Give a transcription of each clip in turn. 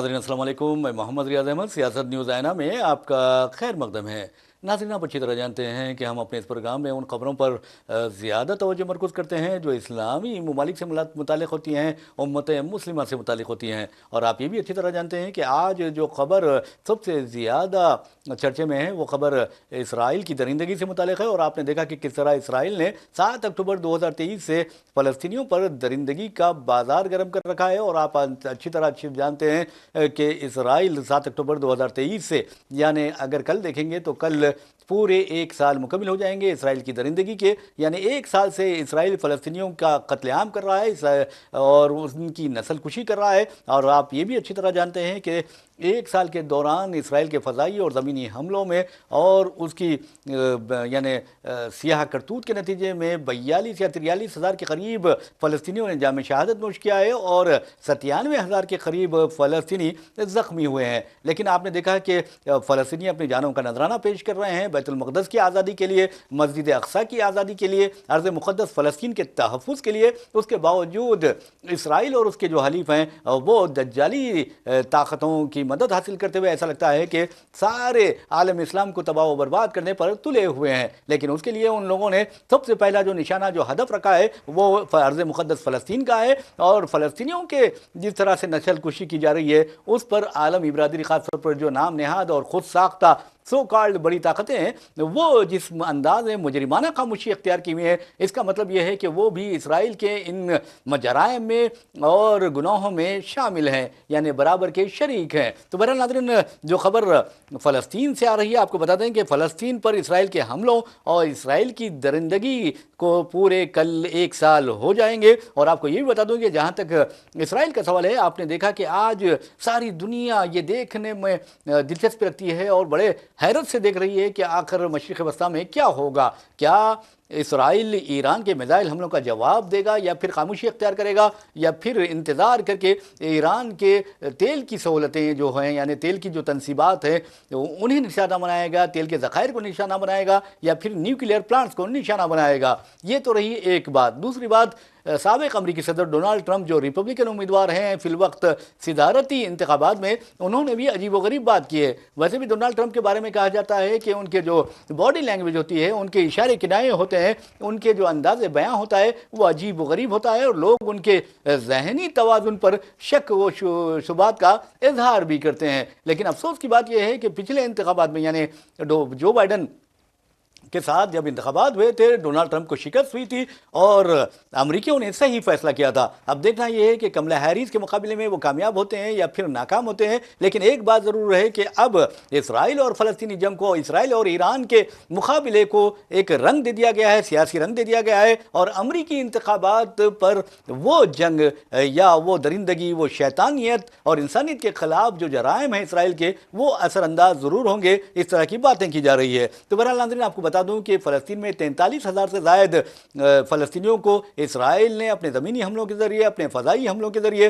नाज़रीन अस्सलाम वालेकुम। मैं मोहम्मद रियाज़ अहमद सियासत न्यूज़ आइना में आपका खैर मकदम है। नाज़रीन, आप अच्छी तरह जानते हैं कि हम अपने इस प्रोग्राम में उन ख़बरों पर ज़्यादा तवज्जो मरकूज़ करते हैं जो इस्लामी ममालिक से मुतालिक होती हैं, उम्मत मुस्लिमा से मुतालिक होती हैं। और आप ये भी अच्छी तरह जानते हैं कि आज जो ख़बर सबसे ज़्यादा चर्चे में है वो ख़बर इसराइल की दरिंदगी से मुतालिक है। और आपने देखा कि किस तरह इसराइल ने 7 अक्टूबर 2023 से फ़लस्तीनियों पर दरिंदगी का बाज़ार गर्म कर रखा है। और आप अच्छी तरह जानते हैं कि इसराइल 7 अक्टूबर 2023 से, यानी अगर कल देखेंगे तो कल पूरे 1 साल मुकम्मल हो जाएंगे इसराइल की दरिंदगी के। यानी 1 साल से इसराइल फ़लस्तीनियों का कत्लेआम कर रहा है और उनकी नस्ल कुशी कर रहा है। और आप ये भी अच्छी तरह जानते हैं कि 1 साल के दौरान इसराइल के फ़ज़ाई और ज़मीनी हमलों में और उसकी यानी सियाह करतूत के नतीजे में 42 या 43 हज़ार के करीब फ़लस्तीनियों ने जाम शहादत नोश किया है और 97,000 के करीब फ़लस्तीनी ज़ख्मी हुए हैं। लेकिन आपने देखा कि फ़लस्तीनी अपनी जानों का नजराना पेश कर रहे हैं बैतुल मक़दस की आज़ादी के लिए, मस्जिद अक़सा की आज़ादी के लिए, अर्ज़ मुक़द्दस फ़लस्तीन के तहफ़्फ़ुज़ के लिए। उसके बावजूद इसराइल और उसके जो हलीफ हैं वो दज्जाली ताकतों की मदद हासिल करते हुए ऐसा लगता है कि सारे आलम इस्लाम को तबाह व बर्बाद करने पर तुले हुए हैं। लेकिन उसके लिए उन लोगों ने सबसे पहला जो निशाना, जो हदफ रखा है वो अर्ज़ मुक़द्दस फ़लस्तीन का है। और फ़लस्तीनियों के जिस तरह से नस्ल कुशी की जा रही है उस पर आलमी बिरादरी ख़ास तौर पर जो नाम नेहाद और ख़ुद साख्ता सो कॉल्ड बड़ी ताकतें हैं वो जिस अंदाज में मुजरिमाना खामोशी अख्तियार की हुई है, इसका मतलब यह है कि वो भी इसराइल के इन जराइम में और गुनाहों में शामिल हैं, यानी बराबर के शरीक हैं। तो बहरहाल नाज़रीन, जो खबर फ़लस्तीन से आ रही है, आपको बता दें कि फ़लस्तीन पर इसराइल के हमलों और इसराइल की दरिंदगी को पूरे कल 1 साल हो जाएंगे। और आपको ये भी बता दूं कि जहाँ तक इसराइल का सवाल है, आपने देखा कि आज सारी दुनिया ये देखने में दिलचस्पी रखती है और बड़े हैरत से देख रही है कि आखिर मशरिक़ वस्ता में क्या होगा। क्या इसराइल ईरान के मिसाइल हमलों का जवाब देगा या फिर खामोशी अख्तियार करेगा, या फिर इंतज़ार करके ईरान के तेल की सहूलतें जो हैं, यानी तेल की जो तनसीबात हैं उन्हें निशाना बनाएगा, तेल के ज़खायर को निशाना बनाएगा, या फिर न्यूक्लियर प्लांट्स को निशाना बनाएगा। ये तो रही एक बात। दूसरी बात, साबिक़ अमरीकी सदर डोनाल्ड ट्रंप जो रिपब्लिकन उम्मीदवार हैं फ़िलवक्त सदारती इंतखाबात में, उन्होंने भी अजीब व गरीब बात की है। वैसे भी डोनाल्ड ट्रंप के बारे में कहा जाता है कि उनके जो बॉडी लैंग्वेज होती है, उनके इशारे किनारे होते हैं, उनके जो अंदाज़ बयां होता है वो अजीब व गरीब होता है और लोग उनके ज़हनी तवाज़ुन पर शक व शुबात का इजहार भी करते हैं। लेकिन अफसोस की बात यह है कि पिछले इंतखाबात में, यानी जो बाइडन के साथ जब इंतखाबात हुए थे, डोनाल्ड ट्रंप को शिकस्त हुई थी और अमरीकियों ने सही फैसला किया था। अब देखना यह है कि कमला हैरिस के मुकाबले में वो कामयाब होते हैं या फिर नाकाम होते हैं। लेकिन एक बात ज़रूर है कि अब इसराइल और फ़लस्तीनी जंग को, इसराइल और ईरान के मुकाबले को एक रंग दे दिया गया है, सियासी रंग दे दिया गया है। और अमरीकी इंतखाबात पर वो जंग या वो दरिंदगी, वो शैतानियत और इंसानियत के ख़िलाफ़ जो जराइम हैं इसराइल के, वो असरअंदाज ज़रूर होंगे। इस तरह की बातें की जा रही है। तो बहरहाल नाज़रीन, आपको बता दूं कि फ़लस्तीन में 43,000 से ज़ायद फ़लस्तीनियों को इसराइल ने अपने ज़मीनी हमलों के ज़रिए, अपने फ़ज़ाई हमलों के ज़रिए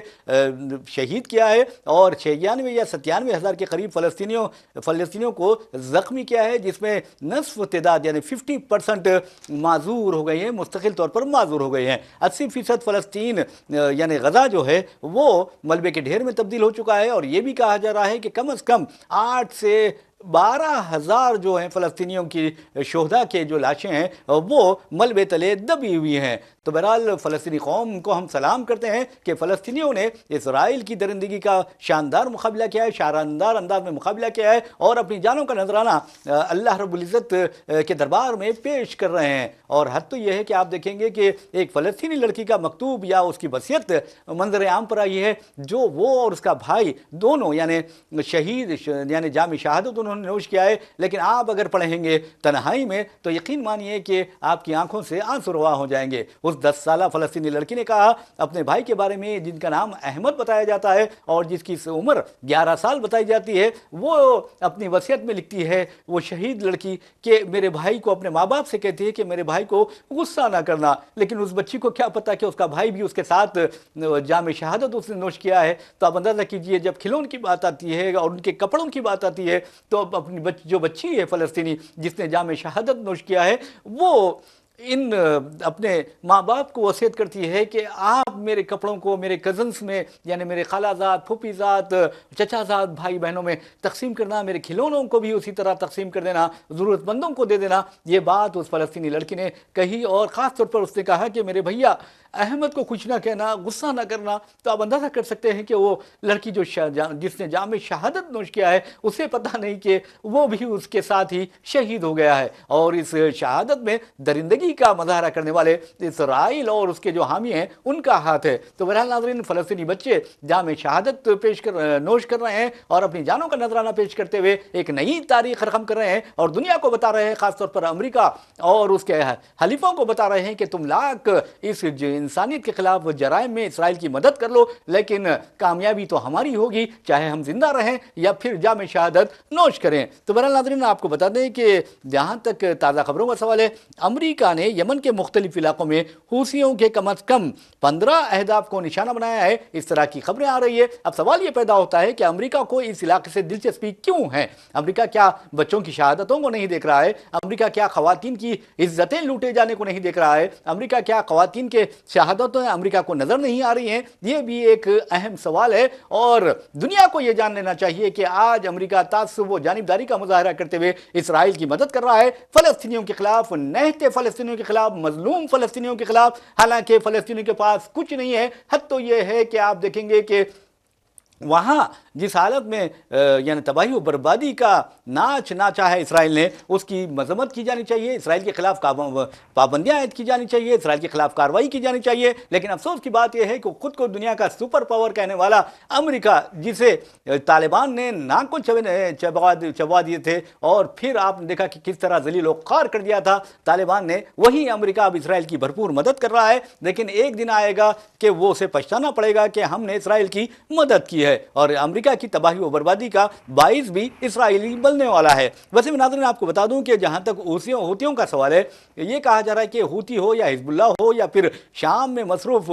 शहीद किया है और 96 या 97 हज़ार के करीब फ़लस्तीनियों को ज़ख्मी किया है, जिसमें नस्फ़ तादाद यानी 50% माज़ूर हो गए हैं, मुस्तकिल तौर पर माज़ूर हो गए हैं। 80% फ़लस्तीन यानी गज़ा जो है वो मलबे के ढेर में तब्दील हो चुका है। और ये भी कहा जा रहा है कि कम अज़ कम 8 से 12,000 जो हैं फ़लस्तीनियों की शोहदा के जो लाशें हैं वो मलबे तले दबी हुई हैं। तो बहरहाल फ़लस्तीनी कौम को हम सलाम करते हैं कि फ़लस्तीनियों ने इसराइल की दरिंदगी का शानदार मुकाबला किया है, शानदार अंदाज में मुकाबला किया है और अपनी जानों का नजराना अल्लाह रब्बुल इज़्ज़त के दरबार में पेश कर रहे हैं। और हद तो यह है कि आप देखेंगे कि एक फ़लस्तीनी लड़की का मकतूब या उसकी वसीयत मंजर आम पर आई है, जो वो और उसका भाई दोनों यानी शहीद यानी जाम शहादत उन्होंने नोश किया है। लेकिन आप अगर पढ़ेंगे तन्हाई में तो यकीन मानिए कि आपकी आंखों से आंसू रवा हो जाएंगे। उस 10 साला फ़लस्तीनी लड़की ने कहा अपने भाई के बारे में, जिनका नाम अहमद बताया जाता है और जिसकी उम्र 11 साल बताई जाती है, वो अपनी वसीयत में लिखती है, वो शहीद लड़की, कि मेरे भाई को, अपने माँ बाप से कहती है कि मेरे भाई को गुस्सा ना करना। लेकिन उस बच्ची को क्या पता कि उसका भाई भी उसके साथ जाम शहादत उसने नोश किया है। तो आप अंदाज़ा कीजिए, जब खिलौने की बात आती है और उनके कपड़ों की बात आती है, तो अपनी जो बच्ची है फ़लस्तीनी जिसने जाम शहादत नोश किया है, वो ان اپنے ماں باپ کو وصیت کرتی ہے کہ آپ میرے کپڑوں کو میرے کزنس میں یعنی میرے خالہ زاد، پھوپھی زاد، چچا زاد، بھائی بہنوں میں تقسیم کرنا، میرے کھلونوں کو بھی اسی طرح تقسیم کر دینا، ضرورت مندوں کو دے دینا۔ یہ بات اس فلسطینی لڑکی نے کہی، اور خاص طور پر اس نے کہا کہ میرے بھیا احمد کو کچھ نہ کہنا، غصہ نہ کرنا۔ تو آپ اندازہ کر سکتے ہیں کہ وہ لڑکی جس نے جام شہادت نوش کیا ہے، اسے پتہ نہیں کہ وہ بھی اس کے ساتھ ہی شہید ہو گیا ہے، اور اس شہادت میں درندگی کا مظاہرہ کرنے والے اسرائیل اور اس کے جو حامی ہیں ان کا ہاتھ ہے۔ تو بہرحال ناظرین، فلسطینی بچے جام شہادت نوش کر رہے ہیں اور اپنی جانوں کا نذرانہ پیش کرتے ہوئے ایک نئی تاریخ رقم کر رہے ہیں، اور دنیا کو بتا رہے ہیں، خاص طور پر امریکہ اور اس کے حلیفوں کو بتا رہے ہیں کہ تم لاکھ اس انسانیت کے خلاف جرائم میں اسرائیل کی مدد کر لو، لیکن کامیابی تو ہماری ہوگی، چاہے ہم زندہ رہیں یا پھر جام شہادت نوش کریں۔ تو بہرحال ناظرین، آپ کو بتا دیں کہ جہاں تک تازہ خبروں کا سوال ہے، امریکہ نے یمن کے مختلف علاقوں میں حوثیوں کے کم از کم 15 اہداف کو نشانہ بنایا ہے، اس طرح کی خبریں آ رہی ہے۔ اب سوال یہ پیدا ہوتا ہے کہ امریکہ کو اس علاقے سے دلچسپی کیوں ہے؟ امریکہ کیا بچوں کی شہادتوں کو نہیں دیکھ رہا ہے؟ امریکہ کیا خواتین کی عزتیں لوٹے جانے کو نہیں دیکھ رہا ہے؟ امریکہ کیا خواتین کے شہادتیں امریکہ کو نظر نہیں آ رہی ہیں؟ یہ بھی ایک اہم سوال ہے، اور دنیا کو یہ جان لینا چاہیے کہ آج امریکہ تعصب و جانبداری کا مظاہرہ کرتے ہوئے اسرائیل کی مدد کر رہا ہے، فلسطینیوں کے خلاف، نہتے فلسطینیوں کے خلاف، مظلوم فلسطینیوں کے خلاف، حالانکہ فلسطینیوں کے پاس کچھ نہیں ہے۔ حد تو یہ ہے کہ آپ دیکھیں گے کہ وہاں جس حالت میں یعنی تباہی و بربادی کا ناچ ناچا ہے اسرائیل نے، اس کی مذمت کی جانی چاہیے، اسرائیل کے خلاف پابندیاں عائد کی جانی چاہیے، اسرائیل کے خلاف کارروائی کی جانی چاہیے۔ لیکن افسوس کی بات یہ ہے کہ خود کو دنیا کا سپر پاور کہنے والا امریکہ، جسے طالبان نے ناک چبوا دیے تھے، اور پھر آپ نے دیکھا کہ کس طرح ذلیل و خوار کر دیا تھا طالبان نے، وہی امریکہ اب اسرائیل کی بھرپور مدد کر رہا ہے۔ لیکن ایک دن آئے گا کہ وہ اسے پچھتانا پڑے گا کہ ہم نے اسرائیل کی مدد کی ہے، اور امریکہ کی تباہی و بربادی کا باعث بھی اسرائیلی بننے والا ہے۔ ویسے میں ناظرین آپ کو بتا دوں کہ جہاں تک حوثیوں کا سوال ہے، یہ کہا جا رہا ہے کہ حوثی ہو یا حزب اللہ ہو یا پھر شام میں مصروف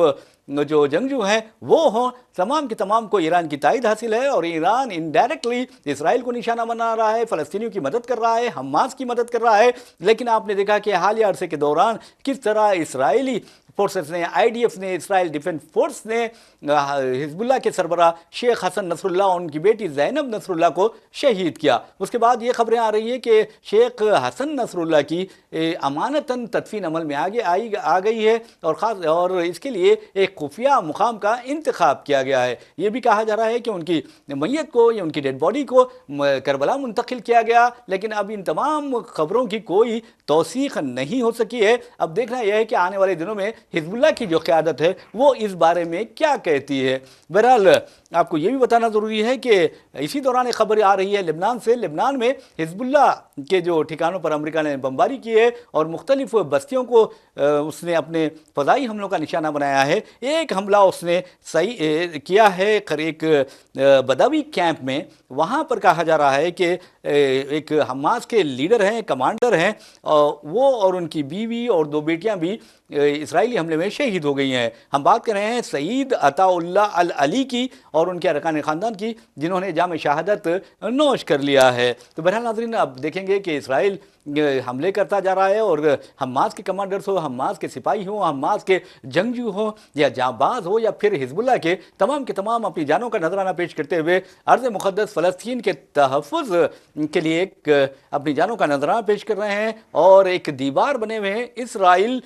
جو جنگجو ہیں وہ ہوں، تمام کے تمام کو ایران کی تائید حاصل ہے، اور ایران انڈائریکٹلی اسرائیل کو نشانہ بنا رہا ہے، فلسطینیوں کی مدد کر رہا ہے، حماس کی مدد کر رہا ہے۔ لیکن آپ نے دیکھا کہ حالیہ عرصے کے دوران کس طرح اسرائیلی فورسز نے، آئی ڈی ایف نے، اسرائیل ڈیفنس فورس نے حزب اللہ کے سربراہ شیخ حسن نصر اللہ اور ان کی بیٹی زینب نصر اللہ کو شہید کیا۔ اس کے بعد یہ خبریں آ رہی ہیں کہ شیخ حسن نصر اللہ کی امانتاً تدفین عمل میں آ گئی ہے، اور اس کے لیے ایک خفیہ مقام کا انتخاب کیا گیا ہے۔ یہ بھی کہا جا رہا ہے کہ ان کی میت کو یا ان کی ڈیڈ باڈی کو کربلا منتقل کیا گیا، لیکن اب ان تمام خبروں کی کوئی توثیق نہیں ہو سکی ہے۔ اب دیکھنا یہ ہے کہ آنے والے دنوں میں حزب اللہ کی جو قیادت ہے وہ اس بارے میں کیا کہتی ہے۔ بہرحال آپ کو یہ بھی بتانا ضروری ہے کہ اسی دوران ایک خبر آ رہی ہے لبنان سے۔ لبنان میں حزب اللہ کے جو ٹھکانوں پر امریکہ نے بمباری کی ہے اور مختلف بستیوں کو اس نے اپنے فضائی حملوں کا نشانہ بنایا ہے۔ ایک حملہ اس نے کیا ہے ایک بدوی کیمپ میں، وہاں پر کہا جا رہا ہے کہ ایک حماس کے لیڈر ہیں، کمانڈر ہیں، وہ اور ان کی بیوی اور 2 بیٹیاں بھی اسرائیلی حملے میں شہید ہو گئی ہیں۔ ہم بات کر رہے ہیں سعید عطا اللہ العلی کی اور ان کے ارکان خاندان کی، جنہوں نے جام شہادت نوش کر لیا ہے۔ تو بہرحال ناظرین اب دیکھیں گے کہ اسرائیل حملے کرتا جا رہا ہے، اور حماس کے کمانڈرز ہو، حماس کے سپاہی ہوں، حماس کے جنگجو ہوں یا جانباز ہو یا پھر حزب اللہ کے تمام اپنی جانوں کا نذرانہ پیش کرتے ہوئے ارض مقدس فلسطین کے تحفظ کے لیے اپنی جانوں کا نذرانہ پیش کر رہے ہیں، اور ایک دیوار بنے ہوئے ہیں اسرائیل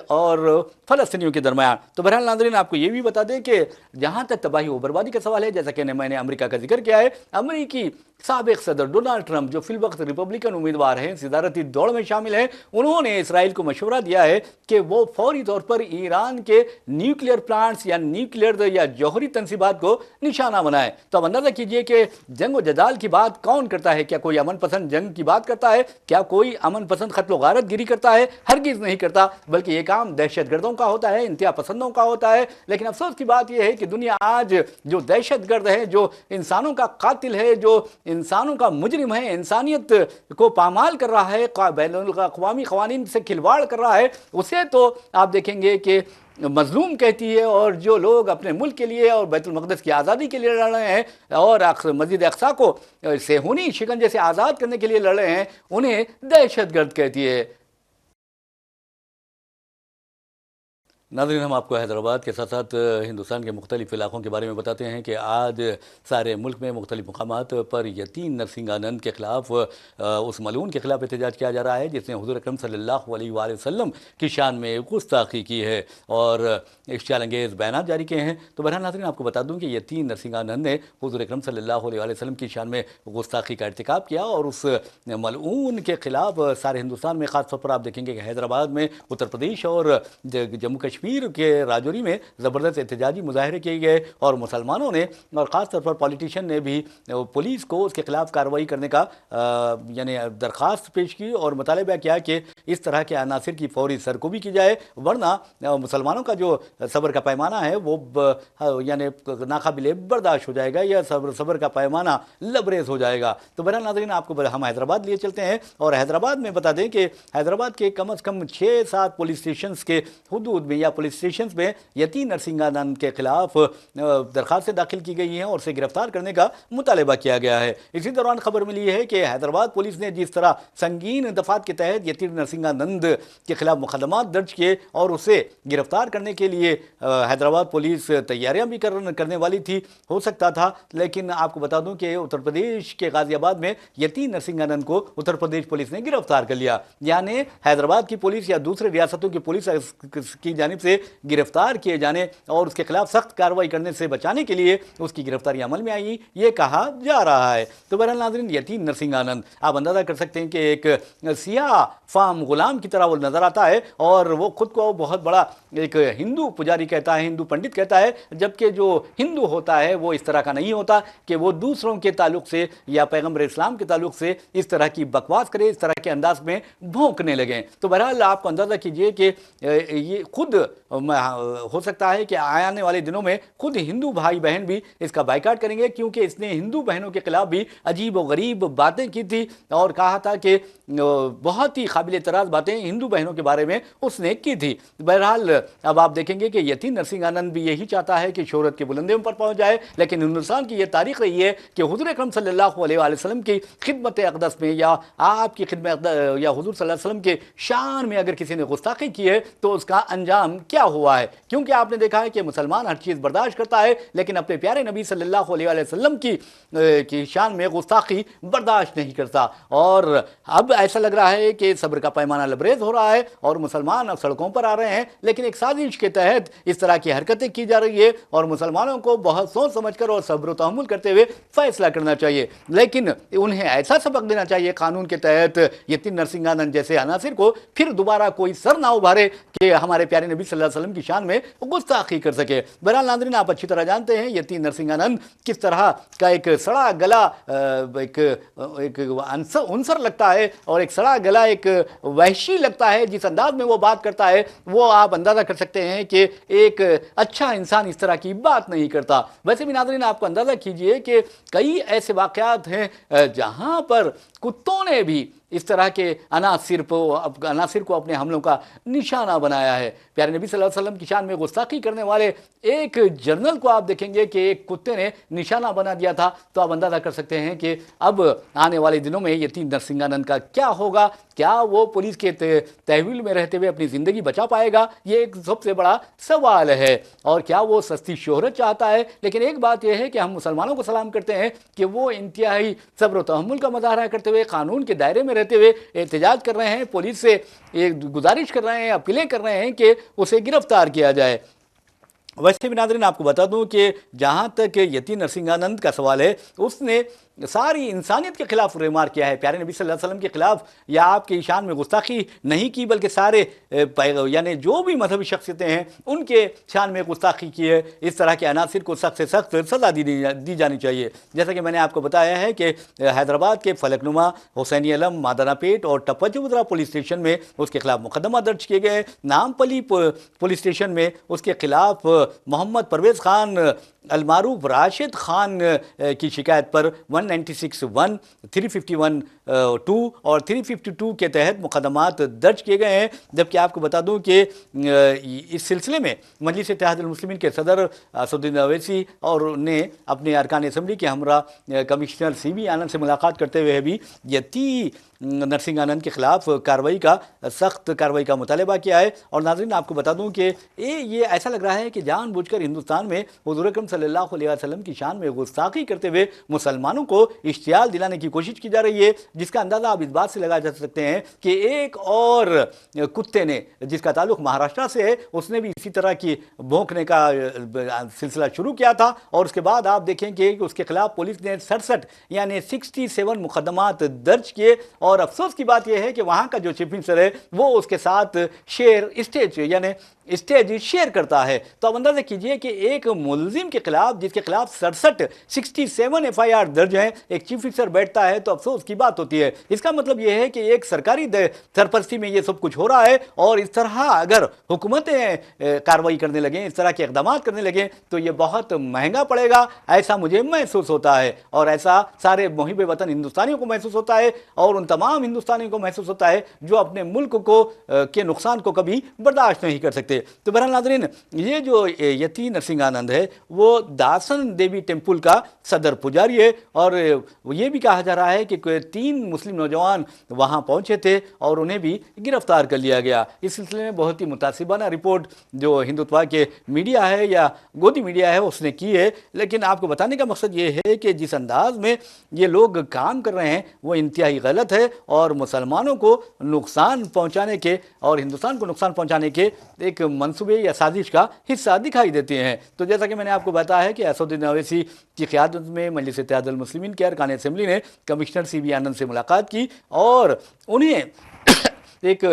اور فلسطینیوں کے درمیان۔ تو بہرحال ناظرین آپ کو یہ بھی بتا دیں کہ جہاں تک تباہی و بربادی کا سوال ہے، جیسا کہ میں نے امریکہ کا ذکر کیا ہے، امریکی سابق صدر ڈونلڈ ٹرمپ جو فی الوقت ریپبلکن امیدوار ہیں، صدارتی دوڑ میں شامل ہیں، انہوں نے اسرائیل کو مشورہ دیا ہے کہ وہ فوری طور پر ایران کے نیوکلیئر پلانٹس یا نیوکلیئر یا جوہری تنصیبات کو نشانہ بنائے۔ تو اب اندازہ کیجئے کہ جنگ و جدال کی بات کون کرتا ہے؟ کیا کوئی امن پسند جنگ کی بات کرتا ہے؟ کیا کوئی امن پسند قتل و غارت گیری کرتا ہے؟ ہرگز نہیں کرتا، بلکہ یہ کام دہشت گردوں کا ہوتا ہے، انتہا پسندوں کا ہوتا ہے۔ لیکن افسوس کی بات یہ ہے کہ دنیا آج جو دہشت گرد ہے، جو انسانوں کا قاتل ہے، جو انسانوں کا مجرم ہے، انسانیت کو پامال کر رہا ہے، بین الاقوامی قوانین سے کھلواڑ کر رہا ہے، اسے تو آپ دیکھیں گے کہ مظلوم کہتی ہے، اور جو لوگ اپنے ملک کے لیے اور بیت المقدس کی آزادی کے لیے لڑ رہے ہیں اور مسجد اقصیٰ کو صہیونی شکنجے سے آزاد کرنے کے لیے لڑ رہے ہیں، انہیں دہشت گرد کہتی ہے۔ नाज़रीन, हम आपको हैदराबाद के साथ साथ हिंदुस्तान के मुख्तलिफ इलाक़ों के बारे में बताते हैं कि आज सारे मुल्क में मुख्तलिफ मकामात पर यतीम नरसिंहानंद के ख़िलाफ़ उस मलून के ख़िलाफ़ एहतजाज किया जा रहा है जिसने हुज़ूर अकरम सल्लल्लाहु अलैहि वसल्लम की शान में गुस्ताखी की है और इश्तियाल अंगेज़ बयानात जारी किए हैं। तो बहरहाल नाज़रीन, आपको बता दूँ कि यतीम नरसिंहानंद ने हुज़ूर अकरम सल्लल्लाहु अलैहि वसल्लम की शान में गुस्ताखी का इर्तिकाब किया और उस मलऊन के ख़िलाफ़ सारे हिंदुस्तान में ख़ास तौर पर आप देखेंगे कि हैदराबाद में, उत्तर प्रदेश और जम्मू कश्मीर के राजौरी में ज़बरदस्त एहतजाजी मुजाहरे किए गए और मुसलमानों ने और ख़ास तौर पर पॉलिटिशियन ने भी पुलिस को उसके ख़िलाफ़ कार्रवाई करने का यानी दरख्वास्त पेश की और मुतालबा किया कि इस तरह के अनासर की फौरी सरकुबी की जाए, वरना मुसलमानों का जो सब्र का पैमाना है वो यानी नाकाबिले बर्दाश्त हो जाएगा या सब्र का पैमाना लबरेज हो जाएगा। तो बहरहाल नाज़रीन, आपको हम हैदराबाद लिए चलते हैं और हैदराबाद में बता दें कि हैदराबाद के कम अज़ कम 6-7 पुलिस स्टेशन के हुदूद में या पुलिस स्टेशन में यतीम नरसिंहानंद के खिलाफ दरखास्तें दाखिल की गई हैं और उसे गिरफ्तार करने का मुतालबा किया गया है। इसी दौरान खबर मिली है कि हैदराबाद पुलिस ने जिस तरह संगीन दफात के तहत यतीम नरसिंहानंद के खिलाफ मुकदमा दर्ज किए और उसे गिरफ्तार करने के लिए हैदराबाद पुलिस तैयारियां भी करने वाली थी, हो सकता था, लेकिन आपको बता दूं कि उत्तर प्रदेश के गाजियाबाद में यतीम नरसिंहानंद को उत्तर प्रदेश पुलिस ने गिरफ्तार कर लिया। यानी हैदराबाद की पुलिस या दूसरे रियासतों की पुलिस की जानिब से गिरफ्तार किए जाने और उसके खिलाफ सख्त कार्रवाई करने से बचाने के लिए उसकी गिरफ्तारी अमल में आई, ये कहा जा रहा है। तो बहरहाल नाज़रीन, यतीम नरसिंहानंद आप अंदाज़ा कर सकते हैं कि एक सियाह फार्म गुलाम की तरह वो नज़र आता है और वो खुद को बहुत बड़ा एक हिंदू पुजारी कहता है, हिंदू पंडित कहता है, जबकि जो हिंदू होता है वो इस तरह का नहीं होता कि वो दूसरों के ताल्लुक से या पैगम्बर इस्लाम के ताल्लुक से इस तरह की बकवास करे, इस तरह के अंदाज में भौंकने लगे। तो बहरहाल आपको अंदाज़ा कीजिए कि ये खुद हो सकता है कि आने वाले दिनों में खुद हिंदू भाई बहन भी इसका बाइकाट करेंगे, क्योंकि इसने हिंदू बहनों के खिलाफ भी अजीब और गरीब बातें की थी और कहा था कि बहुत ही काबिल एतराज़ बातें हिंदू बहनों के बारे में उसने की थी। बहरहाल अब आप देखेंगे कि यतीम नरसिंहानंद भी यही चाहता है कि शोहरत के बुलंदियों पर पहुंच जाए, लेकिन हिंदुस्तान की यह तारीख रही है कि हुज़ूर अकरम सल्लल्लाहु अलैहि वसल्लम की खिदमत अक़दस में या आपकी खिदमत या हुज़ूर सल्लल्लाहु अलैहि वसल्लम के शान में अगर किसी ने गुस्ताखी की है तो उसका अंजाम क्या हुआ है। क्योंकि आपने देखा है कि मुसलमान हर चीज़ बर्दाश्त करता है, लेकिन अपने प्यारे नबी सल्लल्लाहु अलैहि वसल्लम की शान में गुस्ताखी बर्दाश्त नहीं करता। और अब ऐसा लग रहा है कि सब्र का पैमाना लबरेज हो रहा है और मुसलमान अब सड़कों पर आ रहे हैं, लेकिन एक साजिश के तहत इस तरह की हरकतें की जा रही है और मुसलमानों को बहुत सोच समझकर और सब्र तहम्मुल करते हुए फैसला करना चाहिए। लेकिन उन्हें ऐसा सबक देना चाहिए कानून के तहत यतीम नरसिंहानंद जैसे अनासिर को फिर दोबारा कोई सर ना उभारे कि हमारे प्यारे नबी सल्लल्लाहु अलैहि वसल्लम की शान में गुस्ताखी कर सके। बहरहाल नाज़रीन, आप अच्छी तरह जानते हैं यतीम नरसिंहानंद किस तरह का एक सड़ा गला एक अनसर लगता है और एक सड़ा गला एक वहशी लगता है। जिस अंदाज में वो बात करता है वो आप अंदाज़ा कर सकते हैं कि एक अच्छा इंसान इस तरह की बात नहीं करता। वैसे भी नाज़रीन, आपको अंदाज़ा कीजिए कि कई ऐसे वाक़यात हैं जहाँ पर कुत्तों ने भी इस तरह के अनासिर को अपने हमलों का निशाना बनाया है। प्यारे नबी सल्लल्लाहु अलैहि वसल्लम की शान में गुस्ताखी करने वाले एक जनरल को आप देखेंगे कि एक कुत्ते ने निशाना बना दिया था। तो आप अंदाज़ा कर सकते हैं कि अब आने वाले दिनों में यतीम नरसिंहानंद का क्या होगा। क्या वो पुलिस के तहवील में रहते हुए अपनी ज़िंदगी बचा पाएगा, ये एक सबसे बड़ा सवाल है। और क्या वो सस्ती शोहरत चाहता है। लेकिन एक बात यह है कि हम मुसलमानों को सलाम करते हैं कि वो इंतहाई सब्र तहम्मुल का मुजाहरा करते हुए कानून के दायरे में रहते हुए एहतजाज कर रहे हैं, पुलिस से एक गुजारिश कर रहे हैं, अपीलें कर रहे हैं कि उसे गिरफ्तार किया जाए। वैसे भी नाज़रीन, आपको बता दूं कि जहां तक यतीम नरसिंहानंद का सवाल है, उसने सारी इंसानियत के खिलाफ रेमार किया है। प्यारे नबी सल्लल्लाहु अलैहि वसल्लम के खिलाफ या आपकी शान में गुस्ताखी नहीं की, बल्कि सारे यानी जो भी मजहबी शख्सियतें हैं उनके शान में गुस्ताखी की है। इस तरह के अनासिर को सख्त से सख्त सज़ा दी जानी चाहिए। जैसा कि मैंने आपको बताया है कि हैदराबाद के फलकनुमा, हुसैनी अलम, मादाना पेट और टप्पा पुलिस स्टेशन में उसके खिलाफ मुकदमा दर्ज किए गए। नामपली पुलिस स्टेशन में उसके खिलाफ मोहम्मद परवेज़ खान अलमारूफ राशिद खान की शिकायत पर 196(1), 351 2 और 352 के तहत मुकदमात दर्ज किए गए हैं। जबकि आपको बता दूं कि इस सिलसिले में मजलिस इत्तेहादुल मुस्लिमीन के सदर असदुद्दीन अवैसी और ने अपने अरकान असम्बली के हमरा कमिश्नर सीबी आनंद से मुलाकात करते हुए भी यती नरसिंह आनंद के खिलाफ कार्रवाई का सख्त कार्रवाई का मुतालबा किया है। और नाज़रीन आपको बता दूं कि ये ऐसा लग रहा है कि जानबूझकर हिंदुस्तान में हुज़ूर अकरम सल्लल्लाहु अलैहि वसल्लम की शान में गुस्ताखी करते हुए मुसलमानों को इश्तियाल दिलाने की कोशिश की जा रही है, जिसका अंदाज़ा आप इस बात से लगा जा सकते हैं कि एक और कुत्ते ने जिसका ताल्लुक महाराष्ट्र से है, उसने भी इसी तरह की भौंकने का सिलसिला शुरू किया था। और उसके बाद आप देखेंगे कि उसके खिलाफ पुलिस ने 67 यानी 67 मुकदमात दर्ज किए। और अफसोस की बात यह है कि वहां का जो चीफ मिनिस्टर है वो उसके साथ स्टेज शेयर करता है। तो अब अंदाजा कीजिए कि एक मुलजिम के खिलाफ जिसके खिलाफ 67 एफआईआर दर्ज हैं, एक चीफ मिनिस्टर बैठता है तो अफसोस की बात होती है। इसका मतलब यह है कि एक सरकारी सरपरस्ती में ये सब कुछ हो रहा है। और इस तरह अगर हुकूमतें कार्रवाई करने लगें, इस तरह के इकदाम करने लगें तो ये बहुत महंगा पड़ेगा, ऐसा मुझे महसूस होता है। और ऐसा सारे मुहिब वतन हिंदुस्तानियों को महसूस होता है और उन तमाम हिंदुस्तानियों को महसूस होता है जो अपने मुल्क को के नुकसान को कभी बर्दाश्त नहीं कर सकते। तो बहरहाल नाज़रीन, ये जो यती नरसिंह आनंद है वो दासन देवी टेम्पल का सदर पुजारी है। और ये भी कहा जा रहा है कि 3 मुस्लिम नौजवान वहाँ पहुँचे थे और उन्हें भी गिरफ्तार कर लिया गया। इस सिलसिले में बहुत ही मुतासिबाना रिपोर्ट जो हिंदुत्व के मीडिया है या गोदी मीडिया है उसने की है। लेकिन आपको बताने का मकसद ये है कि जिस अंदाज में ये लोग काम कर रहे हैं वो इंतहाई गलत है और मुसलमानों को नुकसान पहुंचाने के और हिंदुस्तान को नुकसान पहुंचाने के एक मंसूबे या साजिश का हिस्सा दिखाई देते हैं। तो जैसा कि मैंने आपको बताया है कि असदुद्दीन अवैसी की क़यादत में मजलिस इत्तेहादुल मुस्लिमीन के अरकान असम्बली ने कमिश्नर सीबी आनंद से मुलाकात की और उन्हें एक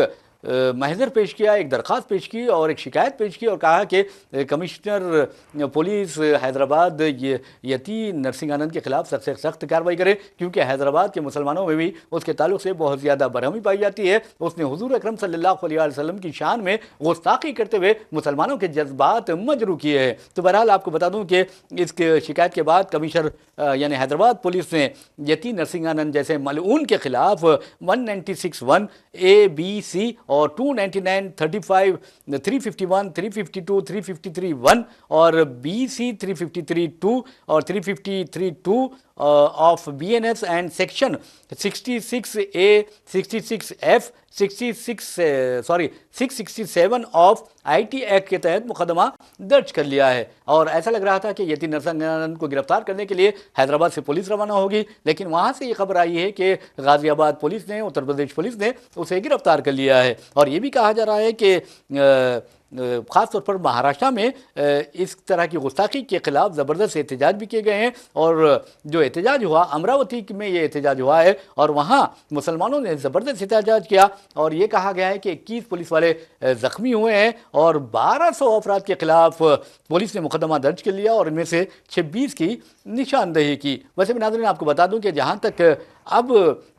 महज़र पेश किया, एक दरख्वास्त पेश की और एक शिकायत पेश की और कहा कि कमिश्नर पुलिस हैदराबाद यती नरसिंह आनंद के खिलाफ सख्त से सख्त कार्रवाई करे, क्योंकि हैदराबाद के मुसलमानों में भी उसके ताल्लुक से बहुत ज़्यादा बरहमी पाई जाती है। उसने हुज़ूर अकरम सल्लल्लाहु अलैहि वसल्लम की शान में गुस्ताखी करते हुए मुसलमानों के जज्बात मजरू किए हैं। तो बहरहाल आपको बता दूँ कि इस शिकायत के बाद कमिश्नर यानी हैदराबाद पुलिस ने यती नरसिंह आनंद जैसे मलऊन के खिलाफ 196(1) A-B-C और 299, 35, 351, 352, 353(1) और BC 353(2) और 353(2) of BNS and section 66A, 66F, 667 of IT act के तहत मुकदमा दर्ज कर लिया है। और ऐसा लग रहा था कि यती नरसिंह आनंद को गिरफ्तार करने के लिए हैदराबाद से पुलिस रवाना होगी, लेकिन वहां से ये खबर आई है कि गाजियाबाद पुलिस ने, उत्तर प्रदेश पुलिस ने उसे गिरफ्तार कर लिया है। और ये भी कहा जा रहा है कि ख़ास तौर पर महाराष्ट्र में इस तरह की गुस्ताखी के खिलाफ ज़बरदस्त एहतजाज भी किए गए हैं। और जो एहतजाज हुआ अमरावती में, ये एहतजाज हुआ है और वहाँ मुसलमानों ने ज़बरदस्त एहतजाज किया और ये कहा गया है कि 21 पुलिस वाले ज़ख्मी हुए हैं और 1200 अफराद के खिलाफ पुलिस ने मुकदमा दर्ज कर लिया और इनमें से 26 की निशानदेही की। वैसे भी नाज़रीन आपको बता दूं कि जहाँ तक अब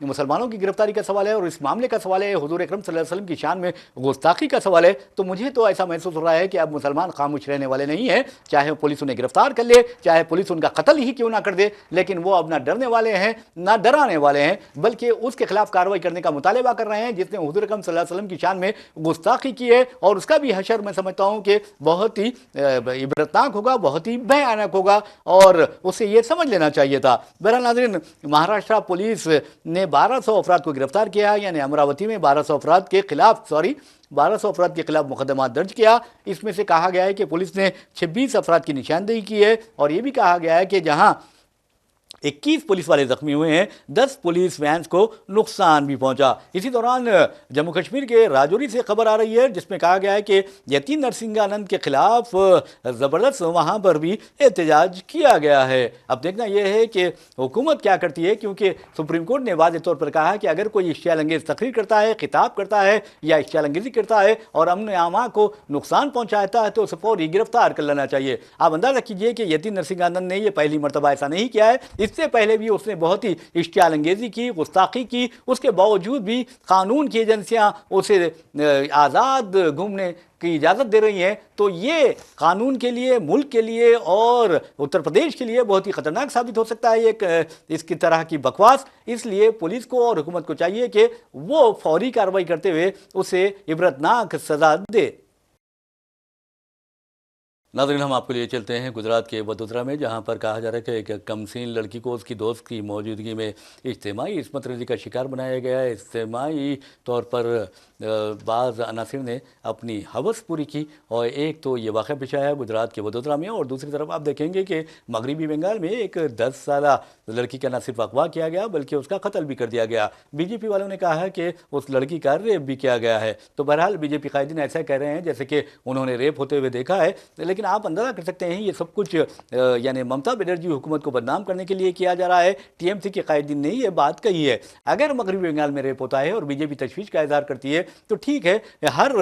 मुसलमानों की गिरफ्तारी का सवाल है और इस मामले का सवाल है, हुजूर अकरम सल्लल्लाहु अलैहि वसल्लम की शान में गुस्ताखी का सवाल है, तो मुझे तो ऐसा महसूस हो रहा है कि अब मुसलमान खामोश रहने वाले नहीं हैं। चाहे पुलिस उन्हें गिरफ्तार कर ले, चाहे पुलिस उनका कत्ल ही क्यों ना कर दे, लेकिन वो अब ना डरने वाले हैं ना डराने वाले हैं, बल्कि उसके खिलाफ कार्रवाई करने का मुतालबा कर रहे हैं जिसने हुजूर अकरम सल्लल्लाहु अलैहि वसल्लम की शान में गुस्ताखी की है। और उसका भी हशर मैं समझता हूँ कि बहुत ही इबरतनाक होगा, बहुत ही भयानक होगा और उसे ये समझ लेना चाहिए था। बहरहाल नाज़रीन, महाराष्ट्र पुलिस ने 1200 अफराद को गिरफ्तार किया, यानी अमरावती में 1200 अफराद के खिलाफ मुकदमा दर्ज किया। इसमें से कहा गया है कि पुलिस ने 26 अफराद की निशानदेही की है और ये भी कहा गया है कि जहां 21 पुलिस वाले जख्मी हुए हैं, 10 पुलिस वैन्स को नुकसान भी पहुंचा। इसी दौरान जम्मू कश्मीर के राजौरी से खबर आ रही है जिसमें कहा गया है कि यती नरसिंह आनंद के खिलाफ ज़बरदस्त वहां पर भी एहतजाज किया गया है। अब देखना यह है कि हुकूमत क्या करती है, क्योंकि सुप्रीम कोर्ट ने वाज़ेह तौर पर कहा है कि अगर कोई इश्तियाल अंगेज़ तकरीर करता है, खिताब करता है या इश्तियाल अंगेज़ी करता है और अमन आमा को नुकसान पहुँचाता है तो उसे फौरी गिरफ्तार कर लेना चाहिए। आप अंदाज़ा कीजिए कि यती नरसिंह आनंद ने यह पहली मरतबा ऐसा नहीं किया है। इस इससे पहले भी उसने बहुत ही इश्तियाल अंगेजी की, गुस्ताखी की, उसके बावजूद भी कानून की एजेंसियां उसे आज़ाद घूमने की इजाज़त दे रही हैं। तो ये कानून के लिए, मुल्क के लिए और उत्तर प्रदेश के लिए बहुत ही ख़तरनाक साबित हो सकता है एक इसकी तरह की बकवास। इसलिए पुलिस को और हुकूमत को चाहिए कि वो फौरी कार्रवाई करते हुए उसे इबरतनाक सज़ा दे। नाज़रीन, हम आपके लिए चलते हैं गुजरात के वडोदरा में, जहां पर कहा जा रहा है कि एक कमसीन लड़की को उसकी दोस्त की मौजूदगी में इज्तिमाई इस्मत रेज़ी का शिकार बनाया गया है। इज्तिमाई तौर पर बाज़ अनासिर ने अपनी हवस पूरी की और एक तो ये वाक़या पेश आया गुजरात के वडोदरा में, और दूसरी तरफ आप देखेंगे कि मगरबी बंगाल में एक 10 साला लड़की का न सिर्फ अगवा किया गया बल्कि उसका कत्ल भी कर दिया गया। बीजेपी वालों ने कहा है कि उस लड़की का रेप भी किया गया है। तो बहरहाल बीजेपी कायदीन ऐसा कह रहे हैं जैसे कि उन्होंने रेप होते हुए देखा है, लेकिन आप अंदाज़ा कर सकते हैं ये सब कुछ यानी ममता बनर्जी हुकूमत को बदनाम करने के लिए किया जा रहा है। टीएमसी के कायदीन ने ये बात कही है, अगर मगरबी बंगाल में रेप होता है और बीजेपी तशवीश का इजहार करती है तो ठीक है, हर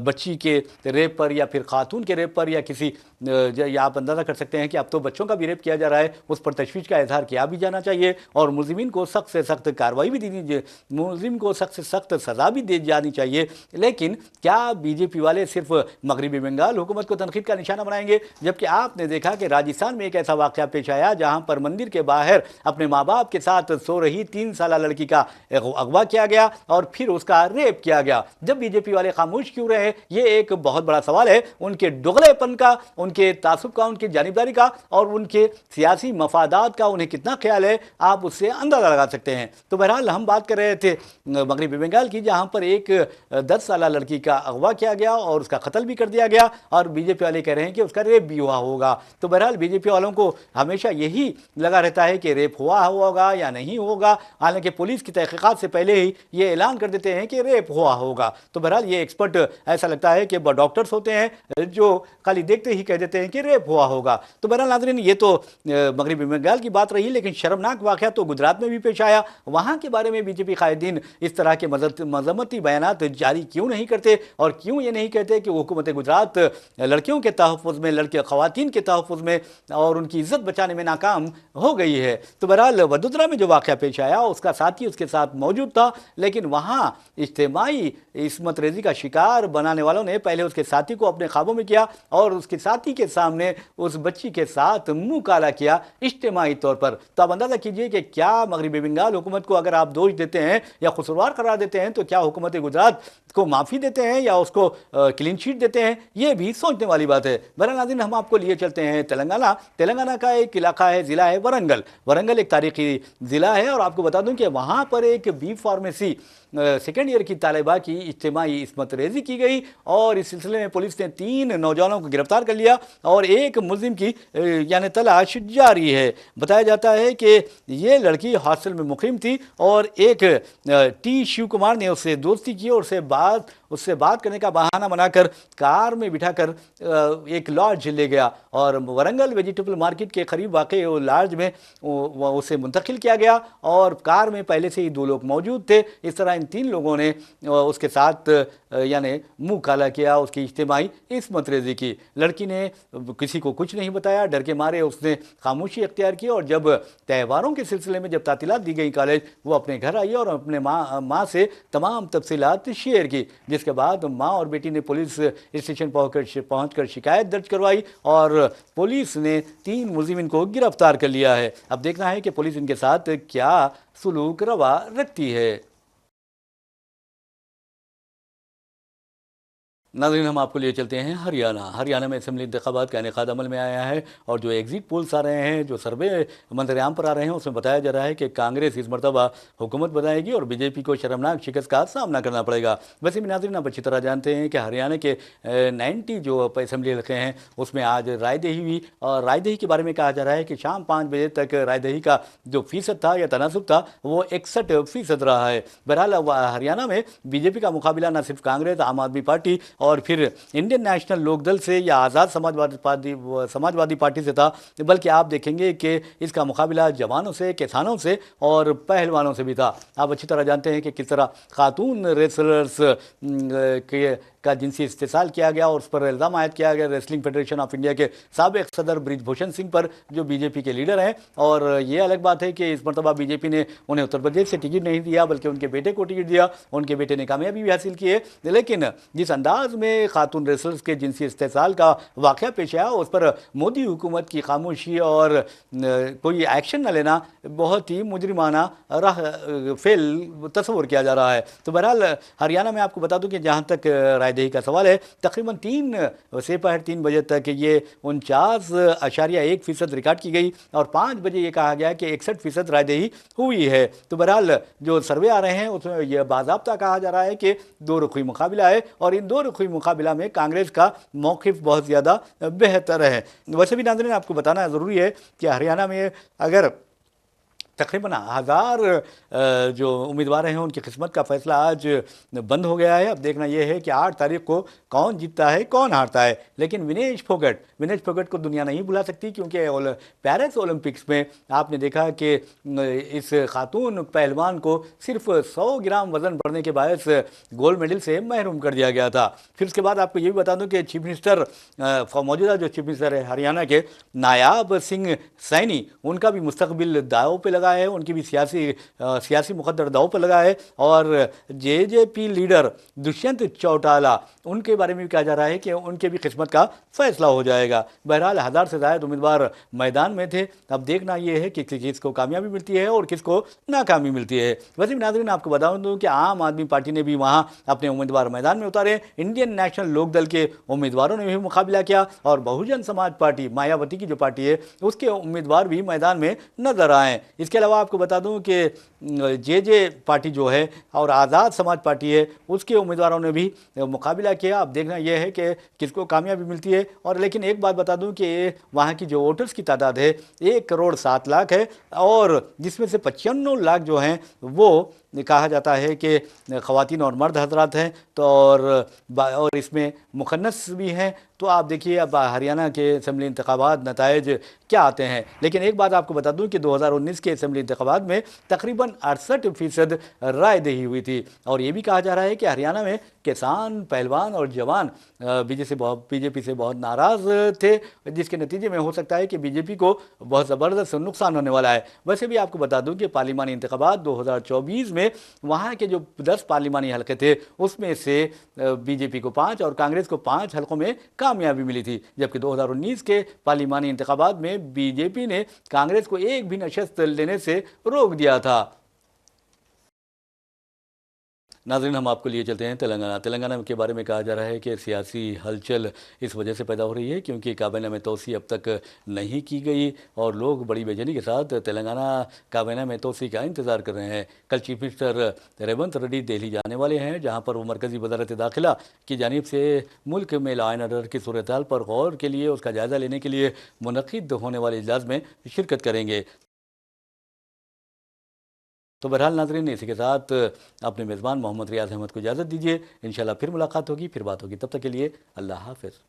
बच्ची के रेप पर या फिर खातून के रेप पर या किसी या आप अंदाज़ा कर सकते हैं कि अब तो बच्चों का भी रेप किया जा रहा है, उस पर तशवीश का इजहार किया भी जाना चाहिए और मुलजिमीन को सख्त से सख्त कार्रवाई भी देनी, मुलजिम को सख्त से सख्त सज़ा भी दी जानी चाहिए। लेकिन क्या बीजेपी वाले सिर्फ मगरबी बंगाल हुकूमत को तनकीद का निशाना बनाएंगे? जबकि आपने देखा कि राजस्थान में एक ऐसा वाक़या पेश आया जहां पर मंदिर के बाहर अपने माँ बाप के साथ सो रही 3 साला लड़की का अगवा किया गया और फिर उसका रेप किया गया। जब बीजेपी वाले खामोश क्यों रहे? ये एक बहुत बड़ा सवाल है, उनके दुगलेपन का, उनके तासुब का, उनकी जानिबदारी का और उनके सियासी मफादात का उन्हें कितना ख्याल है, आप उससे अंदाज़ा लगा सकते हैं। तो बहरहाल हम बात कर रहे थे मगरबी बंगाल की, जहाँ पर एक 10 साला लड़की का अगवा किया गया और उसका कत्ल भी कर दिया गया और बीजेपी वाले कह रहे हैं कि उसका रेप भी हुआ होगा। तो बहरहाल बीजेपी वालों को हमेशा यही लगा रहता है कि रेप हुआ होगा या नहीं होगा, हालांकि पुलिस की तहकीकात से पहले ही ये ऐलान कर देते हैं कि रेप हुआ होगा। तो बहरहाल ये एक्सपर्ट ऐसा लगता है कि डॉक्टर्स होते हैं जो खाली देखते ही कह देते हैं कि रेप हुआ होगा। तो बहरहाल नाज़रीन, ये तो मगरबी बंगाल की बात रही, लेकिन शर्मनाक वाक़या तो गुजरात में भी पेश आया। वहाँ के बारे में बीजेपी कायदीन इस तरह के मजम्मती बयानात जारी क्यों नहीं करते और क्यों ये नहीं कहते कि हुकूमत गुजरात लड़कियों के तहफ़्फ़ुज़ में, लड़के ख़वातीन के तहफ़्फ़ुज़ में और उनकी इज़्ज़त बचाने में नाकाम हो गई है। तो बहरहाल वडोदरा में जो वाक़या पेश आया उसका साथी उसके साथ मौजूद था, लेकिन वहाँ इज्तिमाई इस्मत रेज़ी का शिकार बनाने वालों ने पहले उसके साथी को अपने ख्वाबों में किया और उसके साथी के सामने उस बच्ची के साथ मुंह काला किया इज्तिमाई तौर पर। तो आप अंदाज़ा कीजिए कि क्या मगरबी बंगाल हुकूमत को अगर आप दोष देते हैं या कसूरवार करार देते हैं तो क्या हुकूमत गुजरात को माफ़ी देते हैं या उसको क्लीन शीट देते हैं? ये भी सोचने वाली बात है। बहरहाल नाज़रीन, हम आपको लिए चलते हैं तेलंगाना का एक इलाका है, ज़िला है वरंगल एक तारीखी ज़िला है और आपको बता दूं कि वहाँ पर एक बी फार्मेसी सेकेंड ईयर की तालिबा की इज्तिमाई इस्मत रेज़ी की गई और इस सिलसिले में पुलिस ने 3 नौजवानों को गिरफ्तार कर लिया और एक मुलजिम की यानी तलाश जारी है। बताया जाता है कि ये लड़की हॉस्टल में मुकीम थी और एक टी शिव कुमार ने उससे दोस्ती की और उससे बात करने का बहाना बनाकर कार में बिठाकर एक लॉज ले गया और वरंगल वेजिटेबल मार्केट के करीब वाक़ई वो लॉज में उसे मुंतकिल किया गया और कार में पहले से ही 2 लोग मौजूद थे। इस तरह इन 3 लोगों ने उसके साथ यानी मुंह काला किया, उसकी इज्तिमाई इस्मत रेज़ी की। लड़की ने किसी को कुछ नहीं बताया, डर के मारे उसने खामोशी अख्तियार की और जब त्योहारों के सिलसिले में जब तातीलात दी गई कॉलेज, वो अपने घर आई और अपने माँ से तमाम तफसीलात शेयर की, जिसके बाद माँ और बेटी ने पुलिस स्टेशन पहुंचकर शिकायत दर्ज करवाई और पुलिस ने 3 मुलजिमिन को गिरफ्तार कर लिया है। अब देखना है कि पुलिस इनके साथ क्या सुलूक रवा रखती है। नाज़रीन, हम आपको लिए चलते हैं हरियाणा में असेंबली इंतखाबात का इनेकाद अमल में आया है और जो एग्जिट पोल्स आ रहे हैं, जो सर्वे मंजरेआम पर आ रहे हैं, उसमें बताया जा रहा है कि कांग्रेस इस मरतबा हुकूमत बनाएगी और बीजेपी को शर्मनाक शिकस्त का सामना करना पड़ेगा। वैसे भी नाज़रीन, आप अच्छी तरह जानते हैं कि हरियाणा के 90 जो असेंबली हल्के हैं उसमें आज रायदही हुई और रायदही के बारे में कहा जा रहा है कि शाम 5 बजे तक रायदही का जो फ़ीसद था या तनासुब था वो 61% रहा है। बहरहाल हरियाणा में बीजेपी का मुकाबला न सिर्फ कांग्रेस, आम आदमी पार्टी और फिर इंडियन नेशनल लोकदल से या आज़ाद समाजवादी पार्टी से था, बल्कि आप देखेंगे कि इसका मुकाबला जवानों से, किसानों से और पहलवानों से भी था। आप अच्छी तरह जानते हैं कि किस तरह खातून रेसलर्स کا جنسی استحصال کیا گیا اور اس پر الزام عائد کیا گیا ریسلنگ فیڈریشن آف انڈیا کے سابق صدر برج بھوشن سنگھ پر، جو بی جے پی کے لیڈر ہیں. اور یہ الگ بات ہے کہ اس مرتبہ بی جے پی نے انہیں اتر پردیش سے ٹکٹ نہیں دیا بلکہ ان کے بیٹے کو ٹکٹ دیا. ان کے بیٹے نے کامیابی بھی حاصل کی ہے، لیکن جس انداز میں خاتون ریسلرز کے جنسی استحصال کا واقعہ پیش آیا اس پر مودی حکومت کی خاموشی اور کوئی ایکشن نہ لینا بہت ہی مجرمانہ فعل تصور کیا جا رہا ہے. تو بہرحال ہریانہ میں آپ کو بتا دوں کہ جہاں تک رائے دہی کا سوال ہے، تقریباً 3 بجے تک یہ 49.1% ریکارڈ کی گئی اور 5 بجے یہ کہا گیا کہ 61% رائے دہی ہوئی ہے. تو بہرحال جو سروے آ رہے ہیں اس میں یہ باضابطہ کہا جا رہا ہے کہ دو رخی مقابلہ ہے اور ان دو رخی مقابلہ میں کانگریس کا موقف بہت زیادہ بہتر ہے. ویسے بھی ناظرین آپ کو بتانا ضروری ہے کہ ہریانہ میں اگر تقریباً 1000 جو امیدوار ہیں ان کی قسمت کا فیصلہ آج بند ہو گیا ہے. اب دیکھنا یہ ہے کہ 8 تاریخ کو کون جیتتا ہے کون ہارتا ہے. لیکن ونیش پھوگٹ کو دنیا نہیں بھلا سکتی، کیونکہ پیرس اولمپکس میں آپ نے دیکھا کہ اس خاتون پہلوان کو صرف 100 گرام وزن بڑھنے کے باعث گولڈ میڈل سے محروم کر دیا گیا تھا. پھر اس کے بعد آپ کو یہ بھی بتا دوں کہ چیف منسٹر موجودہ جو چیف منسٹر ہے ہریانہ کے نایاب سنگھ سینی، ان کا بھی مستقبل داؤ پہ لگا ہے، ان کی بھی سیاسی مقدر داؤ پر لگا ہے. اور جے پی لیڈر دشینت چوٹالا، ان کے بارے میں بھی کہا جا رہا ہے کہ ان کے بھی قسمت کا فیصلہ ہو جائے گا. بہرحال 1000 سے زائد امیدوار میدان میں تھے. اب دیکھنا یہ ہے کہ کس کو کامیابی ملتی ہے اور کس کو ناکامی ملتی ہے. ویسے بھی ناظرین آپ کو بتاؤں دوں کہ عام آدمی پارٹی نے بھی وہاں اپنے امیدوار میدان میں اتارے. انڈین نیشنل لوک دل کے امیدواروں نے بھی مقابلہ کیا اور بہوجن سماج پارٹی، مایاوتی کی جو پارٹی ہے، اس کے امیدوار بھی میدان میں نظر آئے. اس کے علاوہ آپ کو بتا دوں کہ جے پارٹی جو ہے اور آزاد سماج پارٹی ہے، اس کے امیدواروں نے بھی مقابلہ کیا. اب دیکھنا یہ ہے کہ کس کو کامیابی ملتی ہے. اور لیکن ایک بات بتا دوں کہ وہاں کی جو ووٹرز کی تعداد ہے 1.7 کروڑ ہے، اور جس میں سے 95 لاکھ جو ہیں وہ کہا جاتا ہے کہ خواتین اور مرد حضرات ہیں. تو اور اس میں مخنث بھی ہیں. تو آپ دیکھیے اب ہریانہ کے اسمبلی انتخابات نتائج کیا آتے ہیں. لیکن ایک بات آپ کو بتا دوں کہ 2019 کے اسمبلی انتخابات میں تقریباً 68% رائے دہی ہوئی تھی. اور یہ بھی کہا جا رہا ہے کہ ہریانہ میں کسان، پہلوان اور جوان بی جے پی سے بہت ناراض تھے، جس کے نتیجے میں ہو سکتا ہے کہ بی جے پی کو بہت زبردست نقصان ہونے والا ہے. ویسے بھی آپ کو بتا دوں کہ پارلیمانی انتخابات 2024 میں وہاں کے جو 10 پارلیمانی حلقے تھے اس میں سے بی جے پی کو 5 اور کانگریس کو 5 حلقوں میں کامیابی ملی تھی، جبکہ 2019 کے پارلیمانی انتخابات میں بی جے پی نے کانگریس کو ایک بھی نشست لینے سے روک دیا تھا. ناظرین ہم آپ کو لیے چلتے ہیں تلنگانہ کے بارے میں کہا جا رہا ہے کہ سیاسی ہلچل اس وجہ سے پیدا ہو رہی ہے کیونکہ کابینہ میں توسیع اب تک نہیں کی گئی اور لوگ بڑی بے چینی کے ساتھ تلنگانہ کابینہ میں توسیع کا انتظار کر رہے ہیں. کل چیف منسٹر ریونت ریڈی دہلی جانے والے ہیں، جہاں پر وہ مرکزی وزارت داخلہ کی جانب سے ملک میں لا اینڈ آرڈر کی صورتحال پر غور کے لیے اس کا جائزہ لینے کے لیے منعقد ہونے والے اجلاس میں شرکت کریں گے. تو بہرحال ناظرین اسی کے ساتھ اپنے میزبان محمد ریاض احمد کو اجازت دیجیے. انشاءاللہ پھر ملاقات ہوگی، پھر بات ہوگی. تب تک کے لیے اللہ حافظ.